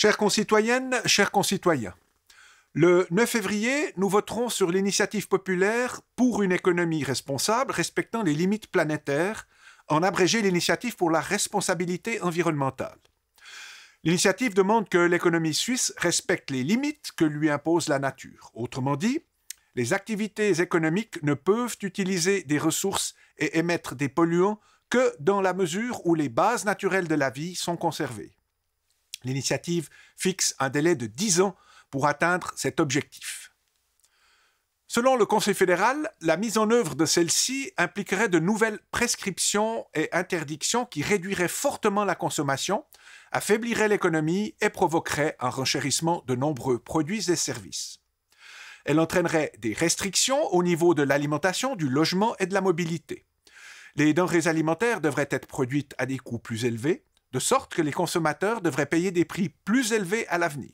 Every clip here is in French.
Chères concitoyennes, chers concitoyens, le 9 février, nous voterons sur l'initiative populaire pour une économie responsable respectant les limites planétaires, en abrégé l'initiative pour la responsabilité environnementale. L'initiative demande que l'économie suisse respecte les limites que lui impose la nature. Autrement dit, les activités économiques ne peuvent utiliser des ressources et émettre des polluants que dans la mesure où les bases naturelles de la vie sont conservées. L'initiative fixe un délai de 10 ans pour atteindre cet objectif. Selon le Conseil fédéral, la mise en œuvre de celle-ci impliquerait de nouvelles prescriptions et interdictions qui réduiraient fortement la consommation, affaibliraient l'économie et provoqueraient un renchérissement de nombreux produits et services. Elle entraînerait des restrictions au niveau de l'alimentation, du logement et de la mobilité. Les denrées alimentaires devraient être produites à des coûts plus élevés, de sorte que les consommateurs devraient payer des prix plus élevés à l'avenir.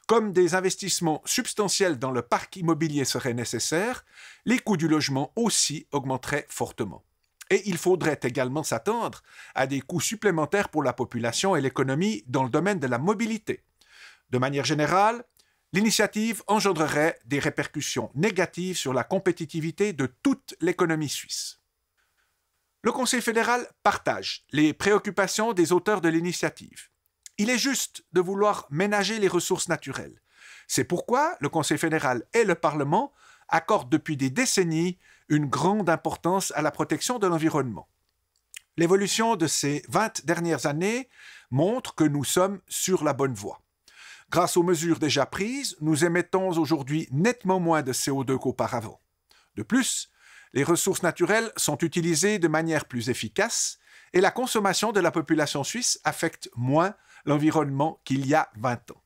Comme des investissements substantiels dans le parc immobilier seraient nécessaires, les coûts du logement aussi augmenteraient fortement. Et il faudrait également s'attendre à des coûts supplémentaires pour la population et l'économie dans le domaine de la mobilité. De manière générale, l'initiative engendrerait des répercussions négatives sur la compétitivité de toute l'économie suisse. Le Conseil fédéral partage les préoccupations des auteurs de l'initiative. Il est juste de vouloir ménager les ressources naturelles. C'est pourquoi le Conseil fédéral et le Parlement accordent depuis des décennies une grande importance à la protection de l'environnement. L'évolution de ces 20 dernières années montre que nous sommes sur la bonne voie. Grâce aux mesures déjà prises, nous émettons aujourd'hui nettement moins de CO2 qu'auparavant. De plus, les ressources naturelles sont utilisées de manière plus efficace et la consommation de la population suisse affecte moins l'environnement qu'il y a 20 ans.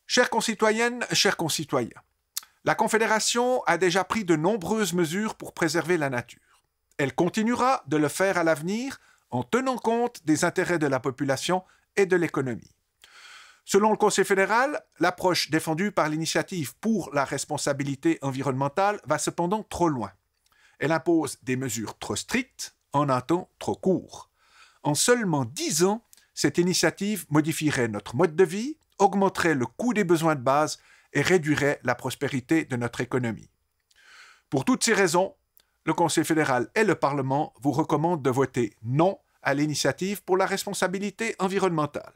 Chères concitoyennes, chers concitoyens, la Confédération a déjà pris de nombreuses mesures pour préserver la nature. Elle continuera de le faire à l'avenir en tenant compte des intérêts de la population et de l'économie. Selon le Conseil fédéral, l'approche défendue par l'initiative pour la responsabilité environnementale va cependant trop loin. Elle impose des mesures trop strictes en un temps trop court. En seulement 10 ans, cette initiative modifierait notre mode de vie, augmenterait le coût des besoins de base et réduirait la prospérité de notre économie. Pour toutes ces raisons, le Conseil fédéral et le Parlement vous recommandent de voter non à l'initiative pour la responsabilité environnementale.